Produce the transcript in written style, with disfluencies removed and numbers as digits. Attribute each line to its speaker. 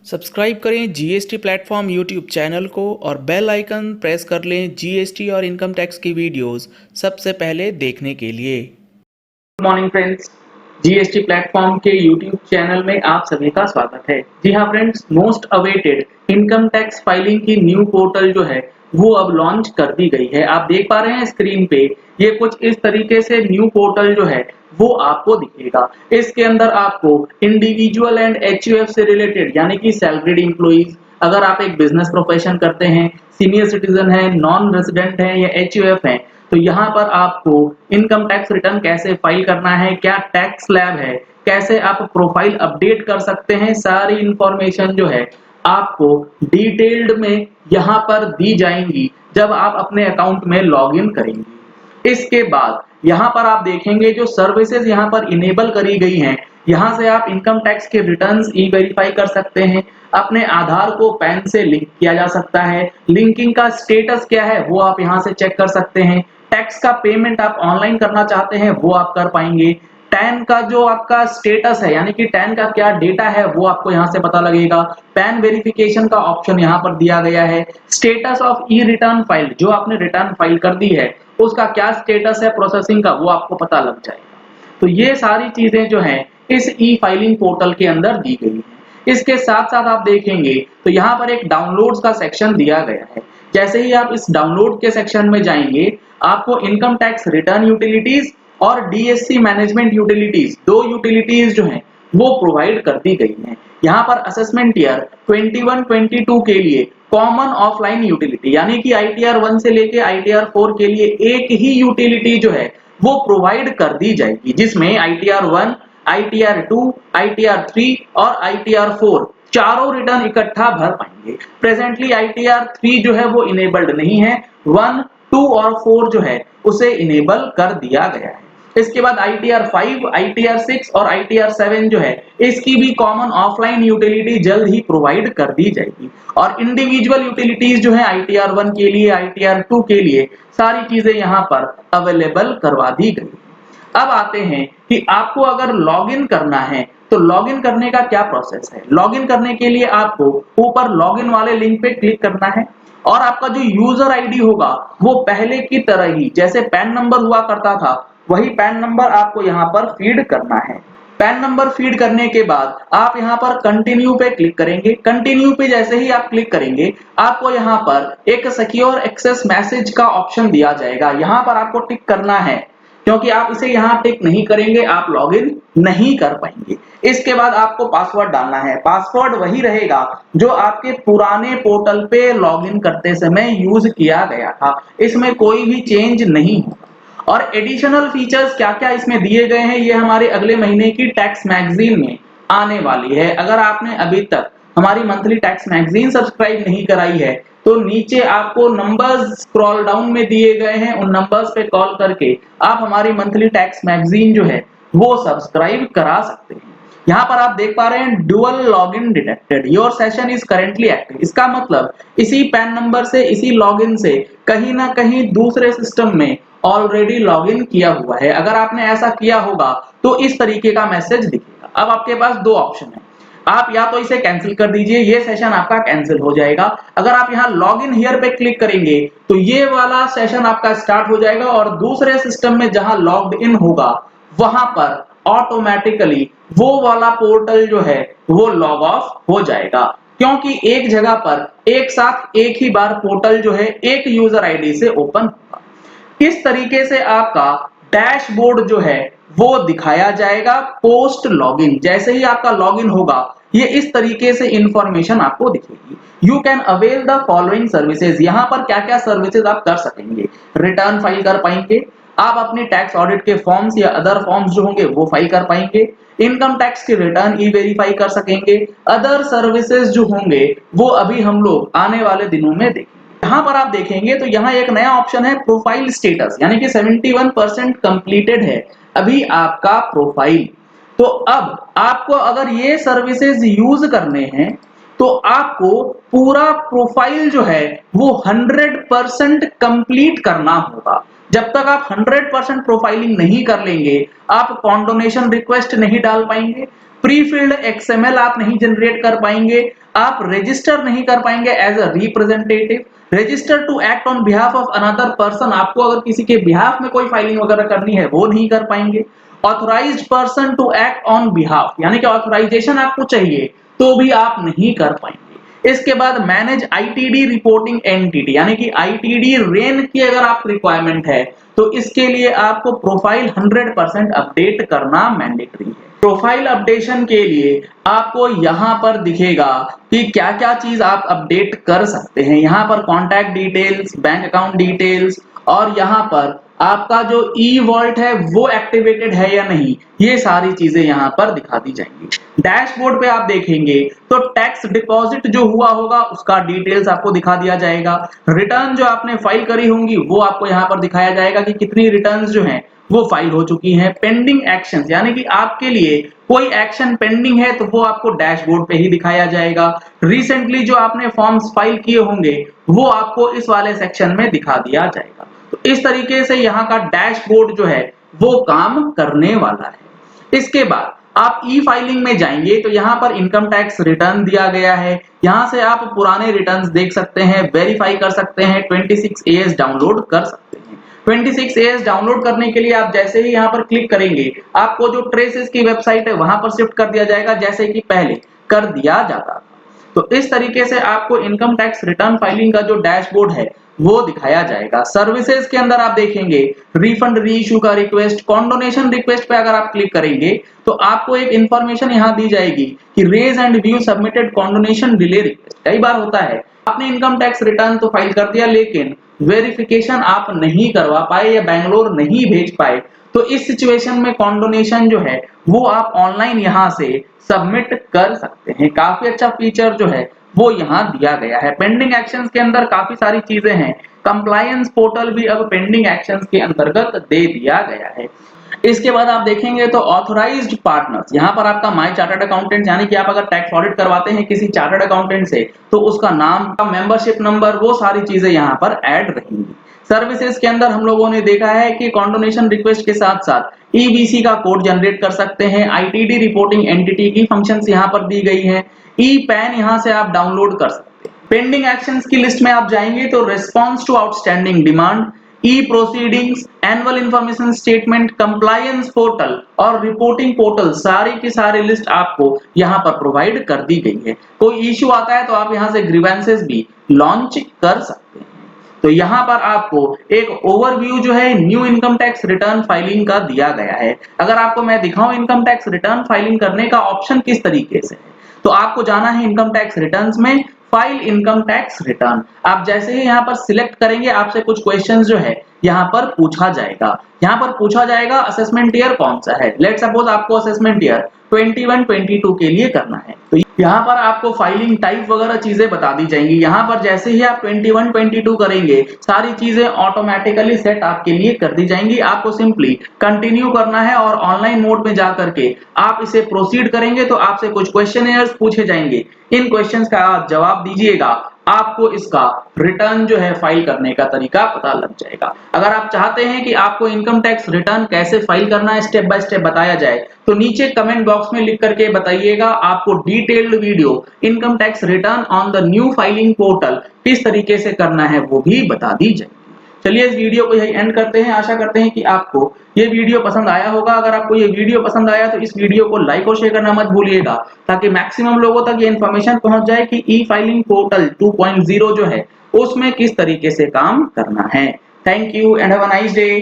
Speaker 1: Subscribe करें GST platform YouTube channel को और बेल आइकन प्रेस कर लें जीएसटी और इनकम टैक्स की वीडियोस सबसे पहले देखने के लिए।
Speaker 2: Good morning friends, GST platform के यूट्यूब चैनल में आप सभी का स्वागत है। जी हाँ friends, most awaited income tax filing की न्यू पोर्टल जो है वो अब लॉन्च कर दी गई है। आप देख पा रहे हैं स्क्रीन पे, ये कुछ इस तरीके से न्यू पोर्टल जो है वो आपको दिखेगा। इसके अंदर आपको इंडिविजुअल एंड एचयूएफ से रिलेटेड यानी कि सैलरीड एम्प्लॉइज, अगर आप एक बिजनेस प्रोफेशन करते हैं, सीनियर सिटीजन है, नॉन रेजिडेंट है या एचयूएफ है, तो यहाँ पर आपको इनकम टैक्स रिटर्न कैसे फाइल करना है, क्या टैक्स स्लैब है, कैसे आप प्रोफाइल अपडेट कर सकते हैं, सारी इंफॉर्मेशन जो है आपको डिटेल्ड में यहाँ पर दी जाएंगी जब आप अपने अकाउंट में लॉगिन करेंगे। इसके बाद यहाँ पर आप देखेंगे जो सर्विसेज यहाँ पर इनेबल करी गई हैं, यहाँ से आप इनकम टैक्स के रिटर्न्स ई वेरीफाई कर सकते हैं, अपने आधार को पैन से लिंक किया जा सकता है, लिंकिंग का स्टेटस क्या है वो आप यहाँ से चेक कर सकते हैं, टैक्स का पेमेंट आप ऑनलाइन करना चाहते हैं वो आप कर पाएंगे, टैन का जो आपका स्टेटस है यानी कि टैन का क्या डेटा है वो आपको यहाँ से पता लगेगा, पैन वेरिफिकेशन का ऑप्शन यहाँ पर दिया गया है, status of E return file, जो आपने रिटर्न फाइल कर दी है उसका क्या स्टेटस है प्रोसेसिंग का, वो आपको पता लग जाएगा। तो ये सारी चीजें जो हैं इस ई फाइलिंग पोर्टल के अंदर दी गई है। इसके साथ साथ आप देखेंगे तो यहाँ पर एक डाउनलोड्स का सेक्शन दिया गया है। जैसे ही आप इस डाउनलोड के सेक्शन में जाएंगे, आपको इनकम टैक्स रिटर्न यूटिलिटीज और डीएससी मैनेजमेंट यूटिलिटीज, दो यूटिलिटीज जो हैं वो प्रोवाइड कर दी गई हैं। यहाँ पर असेसमेंट ईयर 21-22 के लिए कॉमन ऑफलाइन यूटिलिटी यानी कि आईटीआर 1 से लेके आईटीआर 4 के लिए एक ही यूटिलिटी जो है वो प्रोवाइड कर दी जाएगी, जिसमें आईटीआर 1, आईटीआर 2, आईटीआर 3 और आईटीआर 4 चारों रिटर्न इकट्ठा भर पाएंगे। प्रेजेंटली आईटीआर 3 जो है वो इनेबल्ड नहीं है, 1, 2 और 4 जो है उसे इनेबल कर दिया गया है। इसके बाद आईटीआर 5, आईटीआर 6 और आईटीआर 7 जो है इसकी भी कॉमन ऑफलाइन यूटिलिटी जल्द ही प्रोवाइड कर दी जाएगी। और इंडिविजुअल यूटिलिटीज जो है आईटीआर 1 के लिए, आईटीआर 2 के लिए सारी चीजें यहाँ पर अवेलेबल करवा दी गई। अब आते हैं कि आपको अगर लॉगिन करना है तो लॉगिन करने का क्या प्रोसेस है। लॉगिन करने के लिए आपको ऊपर लॉगिन वाले लिंक पे क्लिक करना है और आपका जो यूजर आईडी होगा वो पहले की तरह ही जैसे पैन नंबर हुआ करता था वही पैन नंबर आपको यहाँ पर फीड करना है। पैन नंबर फीड करने के बाद आप यहाँ पर कंटिन्यू पे क्लिक करेंगे। कंटिन्यू पे जैसे ही आप क्लिक करेंगे आपको यहाँ पर एक सिक्योर एक्सेस मैसेज का ऑप्शन दिया जाएगा, यहाँ पर आपको टिक करना है क्योंकि आप इसे यहाँ टिक नहीं करेंगे आप लॉगिन नहीं कर पाएंगे। इसके बाद आपको पासवर्ड डालना है। पासवर्ड वही रहेगा जो आपके पुराने पोर्टल पे लॉगिन करते समय यूज किया गया था, इसमें कोई भी चेंज नहीं होगा। और एडिशनल फीचर्स क्या क्या इसमें दिए गए हैं ये हमारे अगले महीने की टैक्स मैगजीन में आने वाली है। अगर आपने अभी तक हमारी मंथली टैक्स मैगजीन सब्सक्राइब नहीं कराई है तो नीचे आपको नंबर्स स्क्रॉल डाउन में दिए गए हैं, उन नंबर्स पे कॉल करके आप हमारी मंथली टैक्स मैगजीन जो है वो सब्सक्राइब करा सकते हैं। यहाँ पर आप देख पा रहे हैं dual login detected, your session is currently active. इसका मतलब इसी पैन नंबर से, इसी लॉगिन से कहीं ना कहीं दूसरे सिस्टम में ऑलरेडी लॉगिन किया हुआ है। अगर आपने ऐसा किया होगा तो इस तरीके का मैसेज दिखेगा। अब आपके पास दो ऑप्शन है, आप या तो इसे कैंसिल कर दीजिए, ये सेशन आपका कैंसिल हो जाएगा। अगर आप यहाँ लॉग इन हियर पे क्लिक करेंगे तो ये वाला सेशन आपका स्टार्ट हो जाएगा और दूसरे सिस्टम में जहां लॉग्ड इन होगा वहां पर ऑटोमेटिकली वो वाला पोर्टल जो है वो लॉग ऑफ हो जाएगा, क्योंकि एक जगह पर एक साथ एक ही बार पोर्टल जो है एक यूजर आईडी से ओपन होगा। इस तरीके से आपका डैशबोर्ड जो है वो दिखाया जाएगा पोस्ट लॉगिन। जैसे ही आपका लॉगिन होगा ये इस तरीके से इंफॉर्मेशन आपको दिखेगी। You can avail the following services, यहाँ पर क्या क्या सर्विसेज आप कर सकेंगे। रिटर्न फाइल कर पाएंगे, आप अपनी टैक्स ऑडिट के फॉर्म्स या अदर फॉर्म्स जो होंगे वो फाइल कर पाएंगे, इनकम टैक्स की रिटर्न ई वेरीफाई कर सकेंगे, अदर सर्विसेज जो होंगे वो अभी हम लोग आने वाले दिनों में देखेंगे। यहाँ पर आप देखेंगे तो यहाँ एक नया ऑप्शन है प्रोफाइल स्टेटस, यानी कि 71% कंप्लीटेड है अभी आपका प्रोफाइल। तो अब आपको अगर ये सर्विसेज यूज करने हैं तो आपको पूरा प्रोफाइल जो है वो 100% कंप्लीट करना होगा। जब तक आप 100% प्रोफाइलिंग नहीं कर लेंगे आप कॉन्डोनेशन रिक्वेस्ट नहीं डाल पाएंगे, प्री फिल्ड XML आप नहीं जनरेट कर पाएंगे, आप रजिस्टर नहीं कर पाएंगे as a representative, register to act on behalf of another person, आपको अगर किसी के बिहाफ में कोई फाइलिंग वगैरह करनी है वो नहीं कर पाएंगे, authorised person to act on behalf, यानी कि ऑथराइजेशन आपको चाहिए तो भी आप नहीं कर पाएंगे। इसके बाद मैनेज आईटीडी रिपोर्टिंग एंटिटी, यानी कि आईटीडी रेन की अगर आप रिक्वायरमेंट है तो इसके लिए आपको प्रोफाइल 100% अपडेट करना मैंडेटरी है। प्रोफाइल अपडेशन के लिए आपको यहाँ पर दिखेगा कि क्या क्या चीज आप अपडेट कर सकते हैं। यहाँ पर contact details, bank account details, और यहाँ पर आपका जो ई वॉल्ट है वो एक्टिवेटेड है या नहीं, ये सारी चीजें यहाँ पर दिखा दी जाएंगी। डैशबोर्ड पे आप देखेंगे तो टैक्स डिपॉजिट जो हुआ होगा उसका डिटेल्स आपको दिखा दिया जाएगा। रिटर्न जो आपने फाइल करी होंगी वो आपको यहाँ पर दिखाया जाएगा कि कितनी रिटर्न्स जो हैं वो फाइल हो चुकी हैं। पेंडिंग एक्शंस, यानी कि आपके लिए कोई एक्शन पेंडिंग है तो वो आपको डैशबोर्ड पे ही दिखाया जाएगा। रिसेंटली जो आपने फॉर्म्स फाइल किए होंगे वो आपको इस वाले सेक्शन में दिखा दिया जाएगा। तो इस तरीके से यहाँ का डैशबोर्ड जो है वो काम करने वाला है। इसके बाद आप ई फाइलिंग में जाएंगे तो यहाँ पर इनकम टैक्स रिटर्न दिया गया है। यहाँ से आप पुराने रिटर्न्स देख सकते हैं, वेरीफाई कर सकते हैं, 26AS डाउनलोड कर सकते हैं। 26AS डाउनलोड करने के लिए आप जैसे ही यहाँ पर क्लिक करेंगे आपको जो ट्रेसेस की वेबसाइट है वहां पर शिफ्ट कर दिया जाएगा, जैसे कि पहले कर दिया जाता था। तो इस तरीके से आपको इनकम टैक्स रिटर्न फाइलिंग का जो डैशबोर्ड है वो दिखाया जाएगा। सर्विसेज के अंदर आप देखेंगे रिफंड रीइश्यू का रिक्वेस्ट, कॉन्डोनेशन रिक्वेस्ट पे अगर आप क्लिक करेंगे तो आपको एक इंफॉर्मेशन यहाँ दी जाएगी कि raise and view submitted condonation delay request. कई बार होता है आपने इनकम टैक्स रिटर्न तो फाइल कर दिया लेकिन वेरिफिकेशन आप नहीं करवा पाए या बैंगलोर नहीं भेज पाए, तो इस सिचुएशन में कॉन्डोनेशन जो है वो आप ऑनलाइन यहाँ से सबमिट कर सकते हैं। काफी अच्छा फीचर जो है वो यहाँ दिया गया है। पेंडिंग एक्शंस के अंदर काफी सारी चीजें हैं। कंप्लायंस पोर्टल भी अब पेंडिंग एक्शंस के अंतर्गत दे दिया गया है। इसके बाद आप देखेंगे तो ऑथराइज्ड पार्टनर्स, यहाँ पर आपका माय चार्टर्ड अकाउंटेंट, यानी कि आप अगर टैक्स ऑडिट करवाते हैं किसी चार्टर्ड अकाउंटेंट से तो उसका नाम, मेंबरशिप नंबर, वो सारी चीजें यहाँ पर ऐड रहेंगी। सर्विसेज के अंदर हम लोगों ने देखा है कि कॉन्डोनेशन रिक्वेस्ट के साथ साथ ईबीसी का कोड जनरेट कर सकते हैं। आईटीडी रिपोर्टिंग एंटिटी की फंक्शंस यहाँ पर दी गई है। ई पैन यहाँ से आप डाउनलोड कर सकते हैं। पेंडिंग एक्शंस की लिस्ट में आप जाएंगे तो response to outstanding demand, e proceedings, annual information statement, compliance portal और रिपोर्टिंग पोर्टल, सारी की सारी लिस्ट आपको यहाँ पर प्रोवाइड कर दी गई है। कोई इश्यू आता है तो आप यहाँ से ग्रीवेंसेस भी लॉन्च कर सकते हैं। तो यहाँ पर आपको एक ओवरव्यू जो है new income tax return filing का दिया गया है। अगर आपको मैं दिखाऊं इनकम टैक्स रिटर्न फाइलिंग करने का ऑप्शन किस तरीके से है, तो आपको जाना है इनकम टैक्स रिटर्न्स में, फाइल इनकम टैक्स रिटर्न। आप जैसे ही यहाँ पर सिलेक्ट करेंगे आपसे कुछ क्वेश्चंस जो है यहाँ पर पूछा जाएगा। यहाँ पर पूछा जाएगा असेसमेंट ईयर कौन सा है। लेट्स सपोज आपको असेसमेंट ईयर 21-22 के लिए करना है, तो यहाँ पर आपको फाइलिंग टाइप वगैरह चीजें बता दी जाएंगी। यहाँ पर जैसे ही आप 21-22 करेंगे सारी चीजें ऑटोमेटिकली सेट आपके लिए कर दी जाएंगी। आपको सिंपली कंटिन्यू करना है और ऑनलाइन मोड में जा करके आप इसे प्रोसीड करेंगे तो आपसे कुछ क्वेश्चनियर्स पूछे जाएंगे। इन क्वेश्चंस का आप जवाब दीजिएगा, आपको इसका रिटर्न जो है फाइल करने का तरीका पता लग जाएगा। अगर आप चाहते हैं कि आपको इनकम टैक्स रिटर्न कैसे फाइल करना है स्टेप बाय स्टेप बताया जाए तो नीचे कमेंट बॉक्स में लिख करके बताइएगा। आपको detailed video income tax return on the new filing portal किस तरीके से करना है वो भी बता दी जाएगी। चलिए इस वीडियो को यही एंड करते हैं। आशा करते हैं कि आपको ये वीडियो पसंद आया होगा। अगर आपको ये वीडियो पसंद आया तो इस वीडियो को लाइक और शेयर करना मत भूलिएगा ताकि मैक्सिमम लोगों तक ये इन्फॉर्मेशन पहुंच जाए कि ई फाइलिंग पोर्टल 2.0 जो है उसमें किस तरीके से काम करना है। Thank you and have a nice day.